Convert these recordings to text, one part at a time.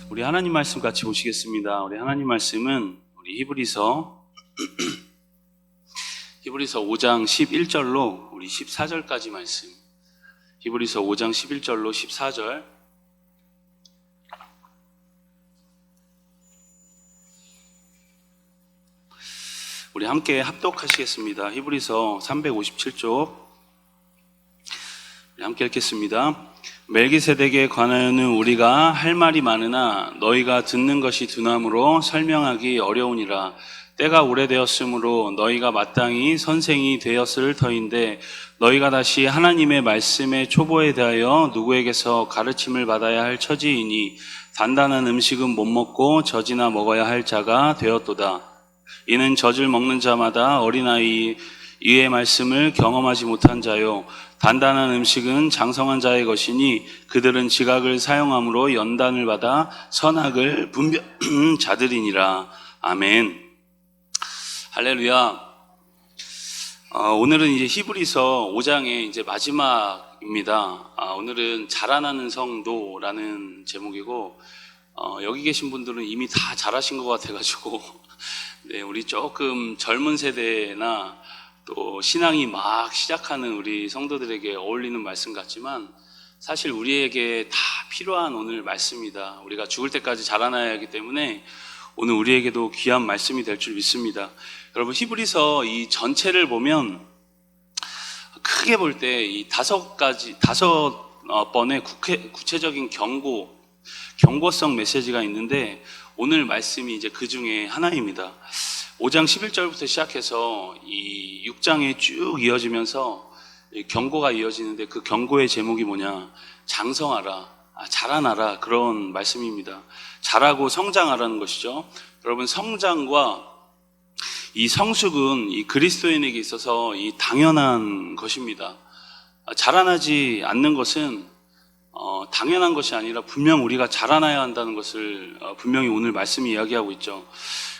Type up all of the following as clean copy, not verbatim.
우리 하나님 말씀 같이 보시겠습니다. 우리 하나님 말씀은 우리 히브리서 5장 11절로 우리 14절까지 말씀. 히브리서 5장 11절로 14절. 우리 함께 합독하시겠습니다. 히브리서 357쪽. 우리 함께 읽겠습니다. 멜기세덱에 관하여는 우리가 할 말이 많으나 너희가 듣는 것이 둔함으로 설명하기 어려우니라. 때가 오래되었으므로 너희가 마땅히 선생이 되었을 터인데 너희가 다시 하나님의 말씀의 초보에 대하여 누구에게서 가르침을 받아야 할 처지이니 단단한 음식은 못 먹고 젖이나 먹어야 할 자가 되었도다. 이는 젖을 먹는 자마다 어린아이 이의 말씀을 경험하지 못한 자요 단단한 음식은 장성한 자의 것이니 그들은 지각을 사용함으로 연단을 받아 선악을 분별하는 자들이니라. 아멘. 할렐루야. 오늘은 이제 히브리서 5장의 이제 마지막입니다. 오늘은 자라나는 성도라는 제목이고 여기 계신 분들은 이미 다 잘하신 것 같아가지고 네, 우리 조금 젊은 세대나 또 신앙이 막 시작하는 우리 성도들에게 어울리는 말씀 같지만 사실 우리에게 다 필요한 오늘 말씀이다. 우리가 죽을 때까지 자라나야 하기 때문에 오늘 우리에게도 귀한 말씀이 될 줄 믿습니다. 여러분 히브리서 이 전체를 보면 크게 볼 때 이 다섯 번의 구체적인 경고성 메시지가 있는데 오늘 말씀이 이제 그 중에 하나입니다. 5장 11절부터 시작해서 이 6장에 쭉 이어지면서 경고가 이어지는데 그 경고의 제목이 뭐냐? 장성하라, 자라나라, 그런 말씀입니다. 자라고 성장하라는 것이죠. 여러분 성장과 이 성숙은 이 그리스도인에게 있어서 이 당연한 것입니다. 자라나지 않는 것은 당연한 것이 아니라 분명 우리가 자라나야 한다는 것을 분명히 오늘 말씀이 이야기하고 있죠.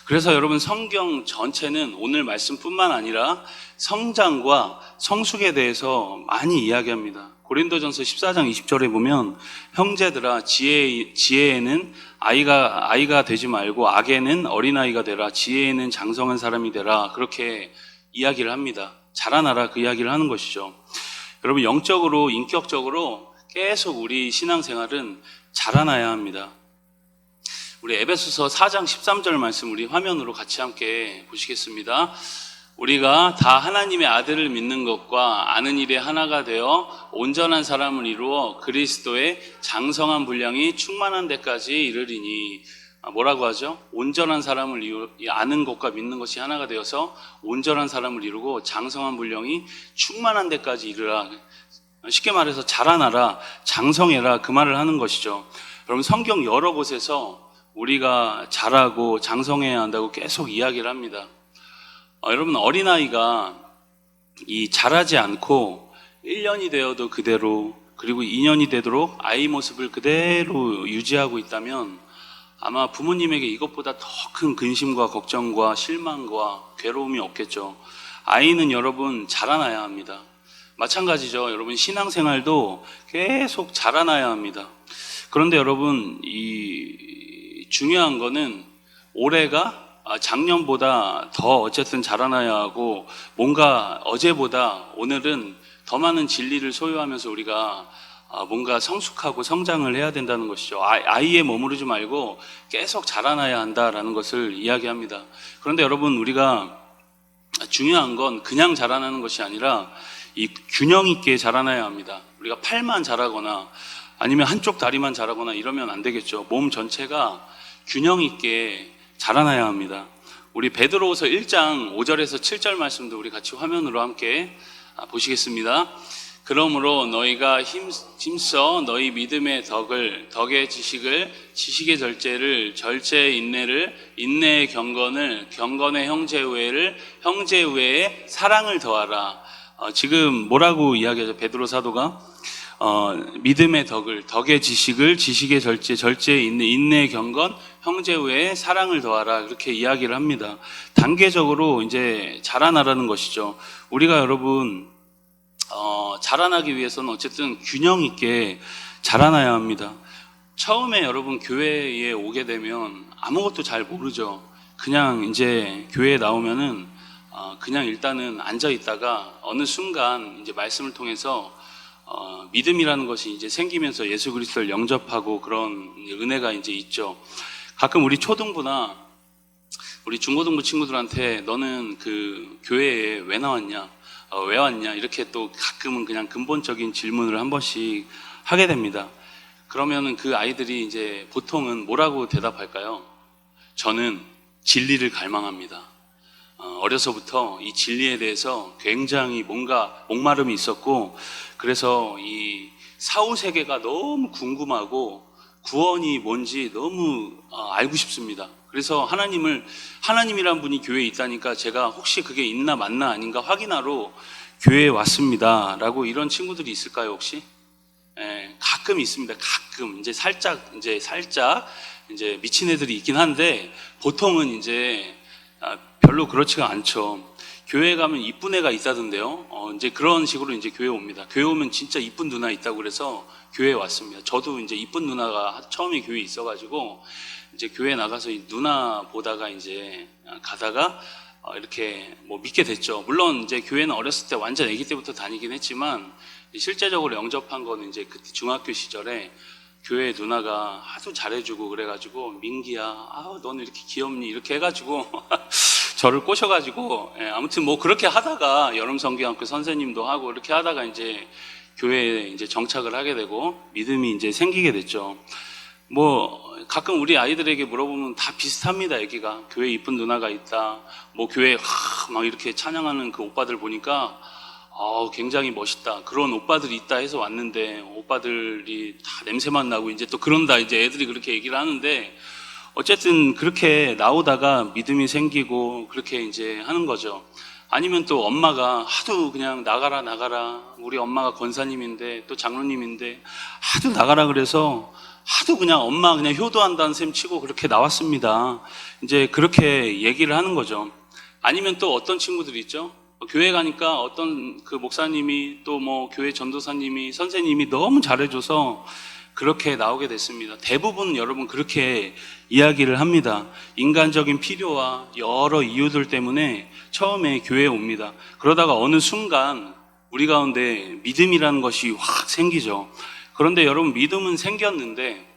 그래서 여러분 성경 전체는 오늘 말씀뿐만 아니라 성장과 성숙에 대해서 많이 이야기합니다. 고린도전서 14장 20절에 보면 형제들아 지혜에는 아이가 되지 말고 악에는 어린아이가 되라. 지혜에는 장성한 사람이 되라. 그렇게 이야기를 합니다. 자라나라, 그 이야기를 하는 것이죠. 여러분 영적으로 인격적으로 계속 우리 신앙생활은 자라나야 합니다. 우리 에베소서 4장 13절 말씀 우리 화면으로 같이 함께 보시겠습니다. 우리가 다 하나님의 아들을 믿는 것과 아는 일에 하나가 되어 온전한 사람을 이루어 그리스도의 장성한 분량이 충만한 데까지 이르리니. 뭐라고 하죠? 온전한 사람을 아는 것과 믿는 것이 하나가 되어서 온전한 사람을 이루고 장성한 분량이 충만한 데까지 이르라. 쉽게 말해서 자라나라, 장성해라, 그 말을 하는 것이죠. 여러분 성경 여러 곳에서 우리가 자라고 장성해야 한다고 계속 이야기를 합니다. 여러분 어린아이가 이 자라지 않고 1년이 되어도 그대로, 그리고 2년이 되도록 아이 모습을 그대로 유지하고 있다면 아마 부모님에게 이것보다 더 큰 근심과 걱정과 실망과 괴로움이 없겠죠. 아이는 여러분 자라나야 합니다. 마찬가지죠. 여러분 신앙생활도 계속 자라나야 합니다. 그런데 여러분 이 중요한 거는 올해가 작년보다 더 어쨌든 자라나야 하고 뭔가 어제보다 오늘은 더 많은 진리를 소유하면서 우리가 뭔가 성숙하고 성장을 해야 된다는 것이죠. 아이에 머무르지 말고 계속 자라나야 한다라는 것을 이야기합니다. 그런데 여러분 우리가 중요한 건 그냥 자라나는 것이 아니라 이 균형 있게 자라나야 합니다. 우리가 팔만 자라거나 아니면 한쪽 다리만 자라거나 이러면 안 되겠죠. 몸 전체가 균형 있게 자라나야 합니다. 우리 베드로후서 1장 5절에서 7절 말씀도 우리 같이 화면으로 함께 보시겠습니다. 그러므로 너희가 힘써 너희 믿음의 덕의 지식을, 지식의 절제를, 절제의 인내를, 인내의 경건을, 경건의 형제우애를, 형제우애에 사랑을 더하라. 지금 뭐라고 이야기하죠? 베드로 사도가 믿음의 덕의 지식을, 지식의 절제, 절제의 인내, 인내의 경건, 형제우애에 사랑을 더하라. 그렇게 이야기를 합니다. 단계적으로 이제 자라나라는 것이죠. 우리가 여러분 자라나기 위해서는 어쨌든 균형 있게 자라나야 합니다. 처음에 여러분 교회에 오게 되면 아무것도 잘 모르죠. 그냥 이제 교회에 나오면은 그냥 일단은 앉아 있다가 어느 순간 이제 말씀을 통해서 믿음이라는 것이 이제 생기면서 예수 그리스도를 영접하고 그런 은혜가 이제 있죠. 가끔 우리 초등부나 우리 중고등부 친구들한테 너는 그 교회에 왜 나왔냐, 왜 왔냐 이렇게 또 가끔은 그냥 근본적인 질문을 한 번씩 하게 됩니다. 그러면은 그 아이들이 이제 보통은 뭐라고 대답할까요? 저는 진리를 갈망합니다. 어려서부터 이 진리에 대해서 굉장히 뭔가 목마름이 있었고, 그래서 이 사후 세계가 너무 궁금하고 구원이 뭔지 너무 알고 싶습니다. 그래서 하나님이란 분이 교회에 있다니까 제가 혹시 그게 있나 맞나 아닌가 확인하러 교회에 왔습니다. 라고 이런 친구들이 있을까요, 혹시? 가끔 있습니다. 가끔 이제 살짝 이제 미친 애들이 있긴 한데 보통은 이제 별로 그렇지가 않죠. 교회 가면 이쁜 애가 있다던데요. 이제 그런 식으로 이제 교회 옵니다. 교회 오면 진짜 이쁜 누나 있다고 그래서 교회에 왔습니다. 저도 이제 이쁜 누나가 처음에 교회에 있어가지고 이제 교회 나가서 이 누나 보다가 이제 가다가 이렇게 뭐 믿게 됐죠. 물론 이제 교회는 어렸을 때 완전 아기 때부터 다니긴 했지만 실제적으로 영접한 거는 이제 그때 중학교 시절에 교회 누나가 하도 잘해주고 그래가지고 민기야, 너는 이렇게 귀엽니 이렇게 해가지고 저를 꼬셔가지고 아무튼 뭐 그렇게 하다가 여름 성경학교 선생님도 하고 이렇게 하다가 이제 교회에 이제 정착을 하게 되고 믿음이 이제 생기게 됐죠. 뭐 가끔 우리 아이들에게 물어보면 다 비슷합니다. 얘기가 교회에 이쁜 누나가 있다, 뭐 교회에 막 이렇게 찬양하는 그 오빠들 보니까 굉장히 멋있다, 그런 오빠들이 있다 해서 왔는데 오빠들이 다 냄새만 나고 이제 또 그런다, 이제 애들이 그렇게 얘기를 하는데 어쨌든 그렇게 나오다가 믿음이 생기고 그렇게 이제 하는 거죠. 아니면 또 엄마가 하도 그냥 나가라 우리 엄마가 권사님인데 또 장로님인데 하도 나가라 그래서 하도 그냥 엄마 그냥 효도한다는 셈 치고 그렇게 나왔습니다. 이제 그렇게 얘기를 하는 거죠. 아니면 또 어떤 친구들이 있죠. 교회 가니까 어떤 그 목사님이 또 뭐 교회 전도사님이 선생님이 너무 잘해줘서 그렇게 나오게 됐습니다. 대부분 여러분 그렇게 이야기를 합니다. 인간적인 필요와 여러 이유들 때문에 처음에 교회에 옵니다. 그러다가 어느 순간 우리 가운데 믿음이라는 것이 확 생기죠. 그런데 여러분 믿음은 생겼는데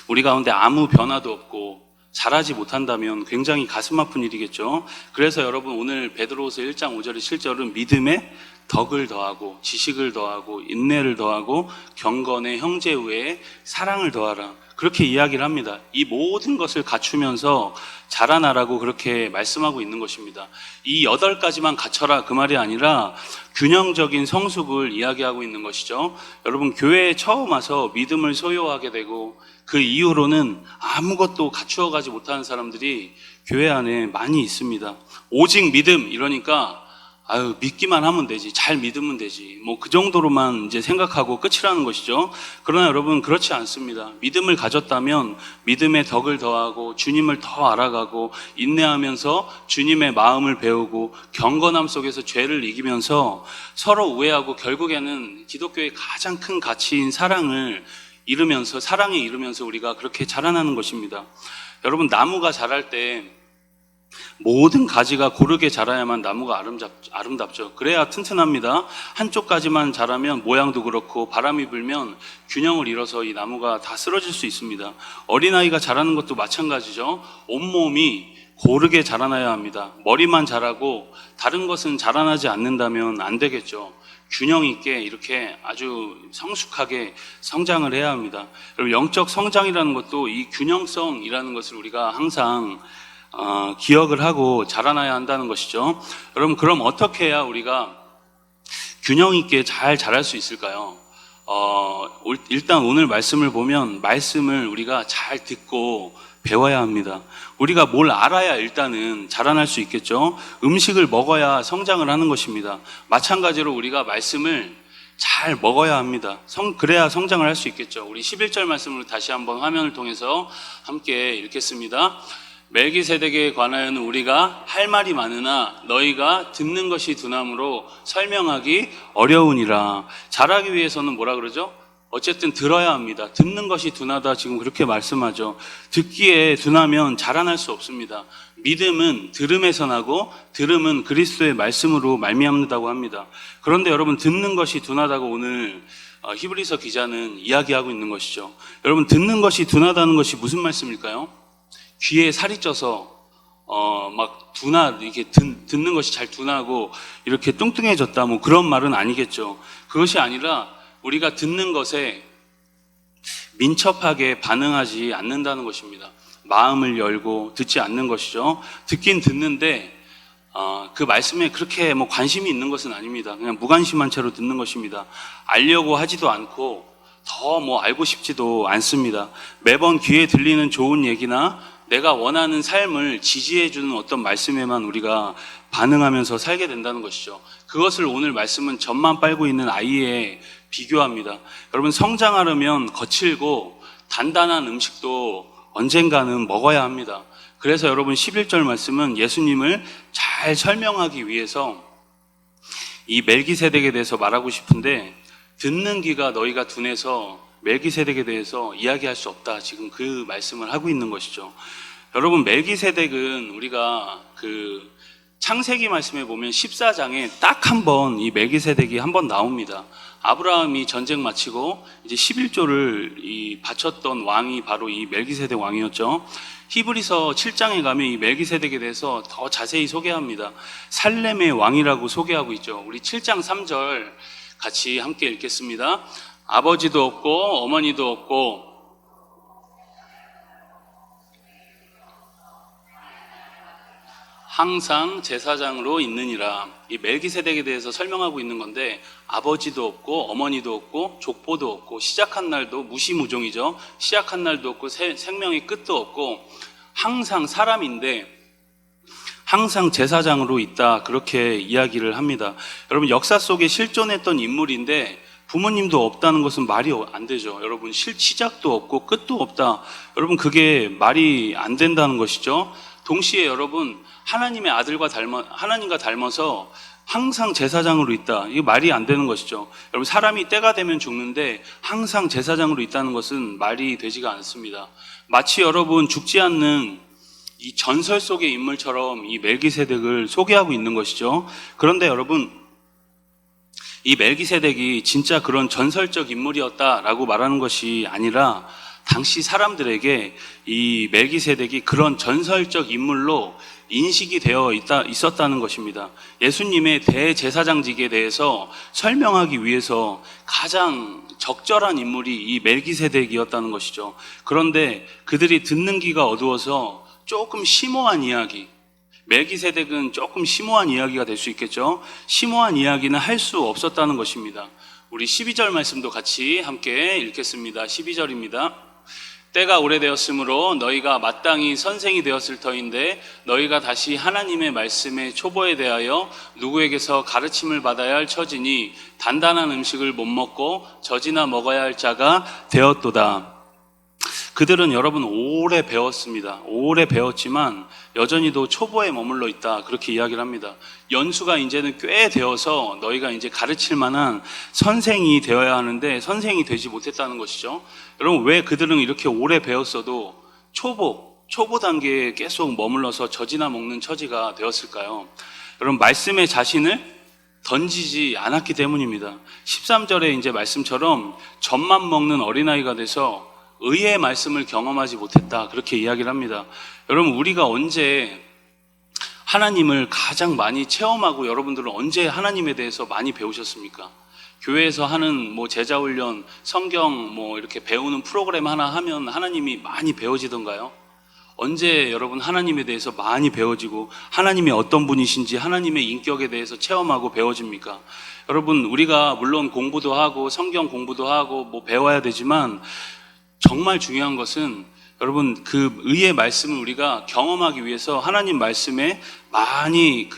우리 가운데 아무 변화도 없고 잘하지 못한다면 굉장히 가슴 아픈 일이겠죠. 그래서 여러분 오늘 베드로후서 1장 5절에 7절은 믿음에 덕을 더하고 지식을 더하고 인내를 더하고 경건에 형제우에 사랑을 더하라, 그렇게 이야기를 합니다. 이 모든 것을 갖추면서 자라나라고 그렇게 말씀하고 있는 것입니다. 이 8가지만 갖춰라 그 말이 아니라 균형적인 성숙을 이야기하고 있는 것이죠. 여러분 교회에 처음 와서 믿음을 소유하게 되고 그 이후로는 아무것도 갖추어 가지 못하는 사람들이 교회 안에 많이 있습니다. 오직 믿음 이러니까 믿기만 하면 되지, 잘 믿으면 되지, 뭐 그 정도로만 이제 생각하고 끝이라는 것이죠. 그러나 여러분 그렇지 않습니다. 믿음을 가졌다면 믿음의 덕을 더하고 주님을 더 알아가고 인내하면서 주님의 마음을 배우고 경건함 속에서 죄를 이기면서 서로 우애하고 결국에는 기독교의 가장 큰 가치인 사랑에 이르면서 우리가 그렇게 자라나는 것입니다. 여러분 나무가 자랄 때 모든 가지가 고르게 자라야만 나무가 아름답죠. 그래야 튼튼합니다. 한쪽 가지만 자라면 모양도 그렇고 바람이 불면 균형을 잃어서 이 나무가 다 쓰러질 수 있습니다. 어린아이가 자라는 것도 마찬가지죠. 온몸이 고르게 자라나야 합니다. 머리만 자라고 다른 것은 자라나지 않는다면 안 되겠죠. 균형 있게 이렇게 아주 성숙하게 성장을 해야 합니다. 여러분 영적 성장이라는 것도 이 균형성이라는 것을 우리가 항상 기억을 하고 자라나야 한다는 것이죠. 여러분 그럼 어떻게 해야 우리가 균형 있게 잘 자랄 수 있을까요? 일단 오늘 말씀을 보면 말씀을 우리가 잘 듣고 배워야 합니다. 우리가 뭘 알아야 일단은 자라날 수 있겠죠. 음식을 먹어야 성장을 하는 것입니다. 마찬가지로 우리가 말씀을 잘 먹어야 합니다. 그래야 성장을 할 수 있겠죠. 우리 11절 말씀을 다시 한번 화면을 통해서 함께 읽겠습니다. 멜기세덱에 관하여는 우리가 할 말이 많으나 너희가 듣는 것이 두나무로 설명하기 어려우니라. 잘하기 위해서는 뭐라 그러죠? 어쨌든 들어야 합니다. 듣는 것이 둔하다 지금 그렇게 말씀하죠. 듣기에 둔하면 자라날 수 없습니다. 믿음은 들음에서 나고 들음은 그리스도의 말씀으로 말미암는다고 합니다. 그런데 여러분, 듣는 것이 둔하다고 오늘 히브리서 기자는 이야기하고 있는 것이죠. 여러분, 듣는 것이 둔하다는 것이 무슨 말씀일까요? 귀에 살이 쪄서 이렇게 듣는 것이 잘 둔하고 이렇게 뚱뚱해졌다, 뭐 그런 말은 아니겠죠. 그것이 아니라 우리가 듣는 것에 민첩하게 반응하지 않는다는 것입니다. 마음을 열고 듣지 않는 것이죠. 듣긴 듣는데 그 말씀에 그렇게 뭐 관심이 있는 것은 아닙니다. 그냥 무관심한 채로 듣는 것입니다. 알려고 하지도 않고 더 뭐 알고 싶지도 않습니다. 매번 귀에 들리는 좋은 얘기나 내가 원하는 삶을 지지해주는 어떤 말씀에만 우리가 반응하면서 살게 된다는 것이죠. 그것을 오늘 말씀은 젖만 빨고 있는 아이에 비교합니다. 여러분, 성장하려면 거칠고 단단한 음식도 언젠가는 먹어야 합니다. 그래서 여러분, 11절 말씀은 예수님을 잘 설명하기 위해서 이 멜기세덱에 대해서 말하고 싶은데, 듣는 귀가 너희가 둔해서 멜기세덱에 대해서 이야기할 수 없다, 지금 그 말씀을 하고 있는 것이죠. 여러분, 멜기세덱은 우리가 그 창세기 말씀에 보면 14장에 딱 한 번 이 멜기세덱이 한 번 나옵니다. 아브라함이 전쟁 마치고 이제 11조를 바쳤던 왕이 바로 이 멜기세덱 왕이었죠. 히브리서 7장에 가면 이 멜기세덱에 대해서 더 자세히 소개합니다. 살렘의 왕이라고 소개하고 있죠. 우리 7장 3절 같이 함께 읽겠습니다. 아버지도 없고 어머니도 없고 항상 제사장으로 있느니라. 이 멜기세덱에 대해서 설명하고 있는 건데, 아버지도 없고 어머니도 없고 족보도 없고 시작한 날도 무시무종이죠. 시작한 날도 없고 생명의 끝도 없고 항상 사람인데 항상 제사장으로 있다, 그렇게 이야기를 합니다. 여러분, 역사 속에 실존했던 인물인데 부모님도 없다는 것은 말이 안 되죠. 여러분, 시작도 없고 끝도 없다, 여러분, 그게 말이 안 된다는 것이죠. 동시에 여러분, 하나님과 닮아서 항상 제사장으로 있다, 이게 말이 안 되는 것이죠. 여러분, 사람이 때가 되면 죽는데 항상 제사장으로 있다는 것은 말이 되지가 않습니다. 마치 여러분, 죽지 않는 이 전설 속의 인물처럼 이 멜기세덱을 소개하고 있는 것이죠. 그런데 여러분, 이 멜기세덱이 진짜 그런 전설적 인물이었다라고 말하는 것이 아니라, 당시 사람들에게 이 멜기세덱이 그런 전설적 인물로 인식이 되어 있었다는 것입니다. 예수님의 대제사장직에 대해서 설명하기 위해서 가장 적절한 인물이 이 멜기세덱이었다는 것이죠. 그런데 그들이 듣는 귀가 어두워서 조금 심오한 이야기, 멜기세덱은 조금 심오한 이야기가 될 수 있겠죠. 심오한 이야기는 할 수 없었다는 것입니다. 우리 12절 말씀도 같이 함께 읽겠습니다. 12절입니다. 때가 오래되었으므로 너희가 마땅히 선생이 되었을 터인데 너희가 다시 하나님의 말씀의 초보에 대하여 누구에게서 가르침을 받아야 할 처지니 단단한 음식을 못 먹고 젖이나 먹어야 할 자가 되었도다. 그들은 여러분, 오래 배웠습니다. 오래 배웠지만 여전히도 초보에 머물러 있다, 그렇게 이야기를 합니다. 연수가 이제는 꽤 되어서 너희가 이제 가르칠 만한 선생이 되어야 하는데 선생이 되지 못했다는 것이죠. 여러분, 왜 그들은 이렇게 오래 배웠어도 초보 단계에 계속 머물러서 젖이나 먹는 처지가 되었을까요? 여러분, 말씀의 자신을 던지지 않았기 때문입니다. 13절에 이제 말씀처럼 젖만 먹는 어린아이가 돼서 의의 말씀을 경험하지 못했다, 그렇게 이야기를 합니다. 여러분, 우리가 언제 하나님을 가장 많이 체험하고 여러분들은 언제 하나님에 대해서 많이 배우셨습니까? 교회에서 하는 뭐 제자훈련, 성경 뭐 이렇게 배우는 프로그램 하나 하면 하나님이 많이 배워지던가요? 언제 여러분 하나님에 대해서 많이 배워지고 하나님이 어떤 분이신지 하나님의 인격에 대해서 체험하고 배워집니까? 여러분, 우리가 물론 공부도 하고 성경 공부도 하고 뭐 배워야 되지만 정말 중요한 것은 여러분, 그 의의 말씀을 우리가 경험하기 위해서 하나님 말씀에 많이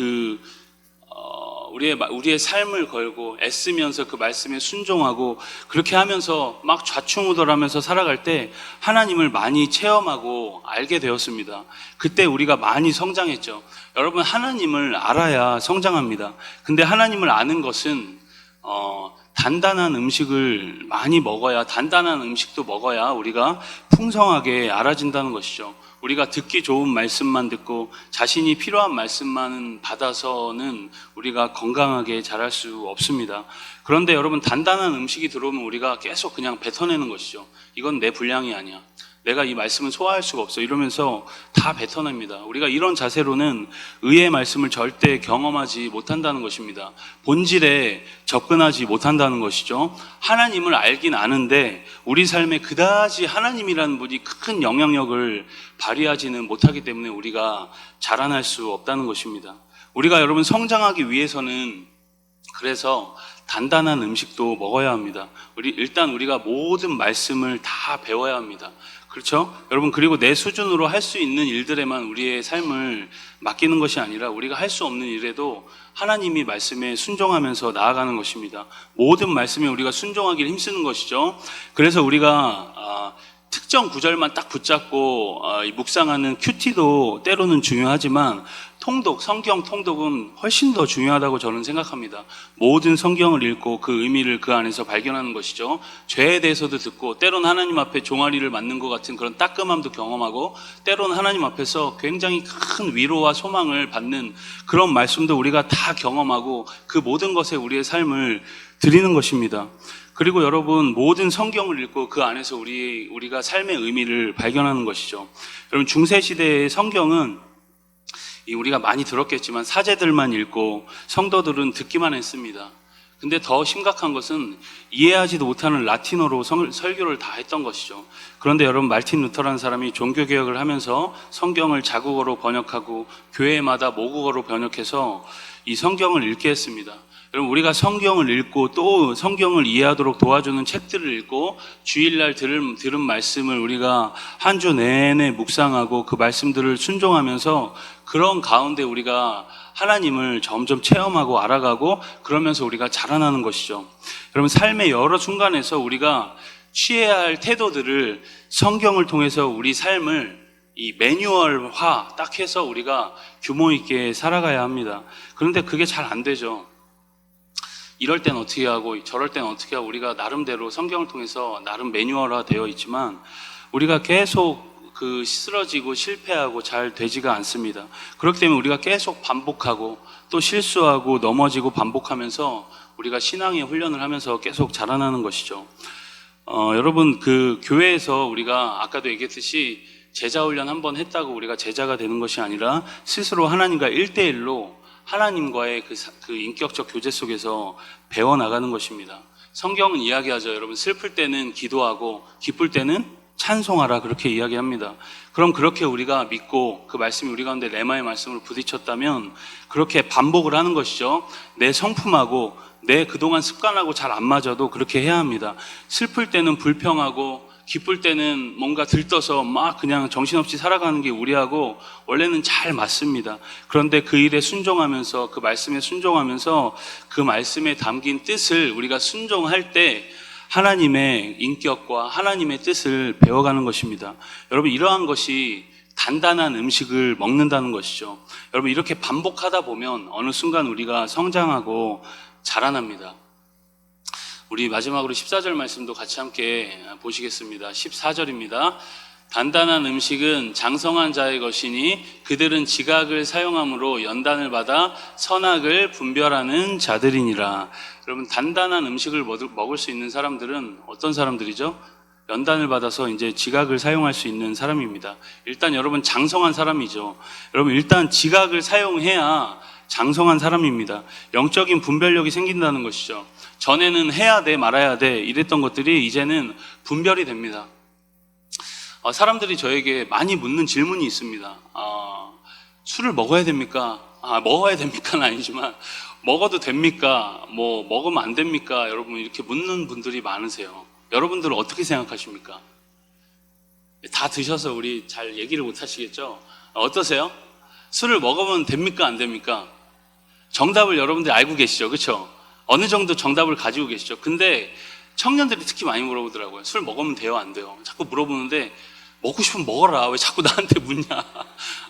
우리의 삶을 걸고 애쓰면서 그 말씀에 순종하고 그렇게 하면서 막 좌충우돌하면서 살아갈 때 하나님을 많이 체험하고 알게 되었습니다. 그때 우리가 많이 성장했죠. 여러분, 하나님을 알아야 성장합니다. 근데 하나님을 아는 것은 단단한 음식을 많이 먹어야, 단단한 음식도 먹어야 우리가 풍성하게 알아진다는 것이죠. 우리가 듣기 좋은 말씀만 듣고 자신이 필요한 말씀만 받아서는 우리가 건강하게 자랄 수 없습니다. 그런데 여러분, 단단한 음식이 들어오면 우리가 계속 그냥 뱉어내는 것이죠. 이건 내 분량이 아니야, 내가 이 말씀을 소화할 수가 없어, 이러면서 다 뱉어냅니다. 우리가 이런 자세로는 의의 말씀을 절대 경험하지 못한다는 것입니다. 본질에 접근하지 못한다는 것이죠. 하나님을 알긴 아는데 우리 삶에 그다지 하나님이라는 분이 큰 영향력을 발휘하지는 못하기 때문에 우리가 자라날 수 없다는 것입니다. 우리가 여러분 성장하기 위해서는 그래서 단단한 음식도 먹어야 합니다. 일단 우리가 모든 말씀을 다 배워야 합니다. 그렇죠? 여러분, 그리고 내 수준으로 할 수 있는 일들에만 우리의 삶을 맡기는 것이 아니라 우리가 할 수 없는 일에도 하나님이 말씀에 순종하면서 나아가는 것입니다. 모든 말씀에 우리가 순종하기를 힘쓰는 것이죠. 그래서 우리가 특정 구절만 딱 붙잡고 묵상하는 큐티도 때로는 중요하지만 통독, 성경 통독은 훨씬 더 중요하다고 저는 생각합니다. 모든 성경을 읽고 그 의미를 그 안에서 발견하는 것이죠. 죄에 대해서도 듣고, 때로는 하나님 앞에 종아리를 맞는 것 같은 그런 따끔함도 경험하고, 때로는 하나님 앞에서 굉장히 큰 위로와 소망을 받는 그런 말씀도 우리가 다 경험하고, 그 모든 것에 우리의 삶을 드리는 것입니다. 그리고 여러분, 모든 성경을 읽고 그 안에서 우리가 삶의 의미를 발견하는 것이죠. 여러분, 중세시대의 성경은 우리가 많이 들었겠지만 사제들만 읽고 성도들은 듣기만 했습니다. 근데 더 심각한 것은 이해하지도 못하는 라틴어로 설교를 다 했던 것이죠. 그런데 여러분, 마르틴 루터라는 사람이 종교개혁을 하면서 성경을 자국어로 번역하고 교회마다 모국어로 번역해서 이 성경을 읽게 했습니다. 여러분, 우리가 성경을 읽고 또 성경을 이해하도록 도와주는 책들을 읽고 주일날 들은 말씀을 우리가 한 주 내내 묵상하고 그 말씀들을 순종하면서 그런 가운데 우리가 하나님을 점점 체험하고 알아가고, 그러면서 우리가 자라나는 것이죠. 여러분, 삶의 여러 순간에서 우리가 취해야 할 태도들을 성경을 통해서 우리 삶을 이 매뉴얼화 딱 해서 우리가 규모 있게 살아가야 합니다. 그런데 그게 잘 안 되죠. 이럴 땐 어떻게 하고 저럴 땐 어떻게 하고, 우리가 나름대로 성경을 통해서 나름 매뉴얼화 되어 있지만 우리가 계속 쓰러지고 실패하고 잘 되지가 않습니다. 그렇기 때문에 우리가 계속 반복하고 또 실수하고 넘어지고 반복하면서 우리가 신앙의 훈련을 하면서 계속 자라나는 것이죠. 여러분, 그 교회에서 우리가 아까도 얘기했듯이 제자 훈련 한번 했다고 우리가 제자가 되는 것이 아니라 스스로 하나님과 1대1로 하나님과의 그 인격적 교제 속에서 배워나가는 것입니다. 성경은 이야기하죠. 여러분, 슬플 때는 기도하고 기쁠 때는 찬송하라, 그렇게 이야기합니다. 그럼 그렇게 우리가 믿고 그 말씀이 우리 가운데 레마의 말씀으로 부딪혔다면 그렇게 반복을 하는 것이죠. 내 성품하고 내 그동안 습관하고 잘 안 맞아도 그렇게 해야 합니다. 슬플 때는 불평하고 기쁠 때는 뭔가 들떠서 막 그냥 정신없이 살아가는 게 우리하고 원래는 잘 맞습니다. 그런데 그 일에 순종하면서, 그 말씀에 순종하면서 그 말씀에 담긴 뜻을 우리가 순종할 때 하나님의 인격과 하나님의 뜻을 배워가는 것입니다. 여러분, 이러한 것이 단단한 음식을 먹는다는 것이죠. 여러분, 이렇게 반복하다 보면 어느 순간 우리가 성장하고 자라납니다. 우리 마지막으로 14절 말씀도 같이 함께 보시겠습니다. 14절입니다. 단단한 음식은 장성한 자의 것이니 그들은 지각을 사용함으로 연단을 받아 선악을 분별하는 자들이니라. 여러분, 단단한 음식을 먹을 수 있는 사람들은 어떤 사람들이죠? 연단을 받아서 이제 지각을 사용할 수 있는 사람입니다. 일단 여러분, 장성한 사람이죠. 여러분, 일단 지각을 사용해야 장성한 사람입니다. 영적인 분별력이 생긴다는 것이죠. 전에는 해야 돼 말아야 돼 이랬던 것들이 이제는 분별이 됩니다. 사람들이 저에게 많이 묻는 질문이 있습니다. 술을 먹어야 됩니까? 먹어야 됩니까는 아니지만 먹어도 됩니까? 먹으면 안 됩니까? 여러분, 이렇게 묻는 분들이 많으세요. 여러분들은 어떻게 생각하십니까? 다 드셔서 우리 잘 얘기를 못 하시겠죠? 어떠세요? 술을 먹으면 됩니까? 안 됩니까? 정답을 여러분들이 알고 계시죠? 그렇죠? 어느 정도 정답을 가지고 계시죠? 근데 청년들이 특히 많이 물어보더라고요. 술 먹으면 돼요? 안 돼요? 자꾸 물어보는데 먹고 싶으면 먹어라. 왜 자꾸 나한테 묻냐?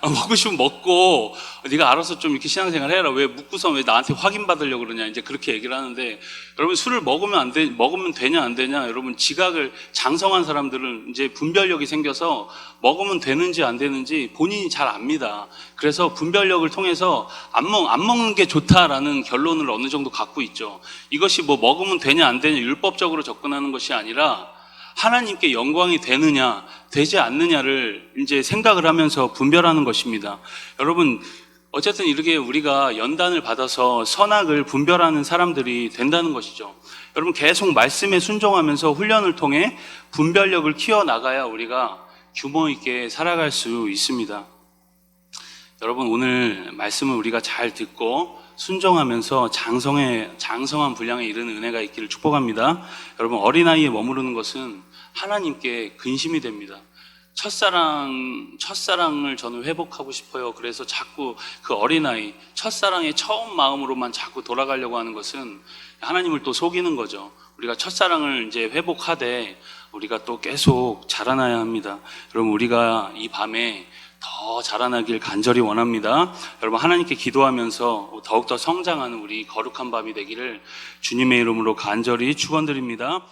먹고 싶으면 먹고 네가 알아서 좀 이렇게 신앙생활 해라. 왜 묻고서 왜 나한테 확인받으려고 그러냐? 이제 그렇게 얘기를 하는데, 여러분 술을 먹으면 되냐 안 되냐? 여러분 지각을 장성한 사람들은 이제 분별력이 생겨서 먹으면 되는지 안 되는지 본인이 잘 압니다. 그래서 분별력을 통해서 안 먹는 게 좋다라는 결론을 어느 정도 갖고 있죠. 이것이 뭐 먹으면 되냐 안 되냐 율법적으로 접근하는 것이 아니라 하나님께 영광이 되느냐 되지 않느냐를 이제 생각을 하면서 분별하는 것입니다. 여러분 어쨌든 이렇게 우리가 연단을 받아서 선악을 분별하는 사람들이 된다는 것이죠. 여러분 계속 말씀에 순종하면서 훈련을 통해 분별력을 키워나가야 우리가 규모 있게 살아갈 수 있습니다. 여러분 오늘 말씀을 우리가 잘 듣고 순종하면서 장성한 분량에 이르는 은혜가 있기를 축복합니다. 여러분 어린아이에 머무르는 것은 하나님께 근심이 됩니다. 첫사랑을 저는 회복하고 싶어요. 그래서 자꾸 그 어린아이, 첫사랑의 처음 마음으로만 자꾸 돌아가려고 하는 것은 하나님을 또 속이는 거죠. 우리가 첫사랑을 이제 회복하되 우리가 또 계속 자라나야 합니다. 여러분 우리가 이 밤에 더 자라나길 간절히 원합니다. 여러분 하나님께 기도하면서 더욱더 성장하는 우리 거룩한 밤이 되기를 주님의 이름으로 간절히 축원드립니다.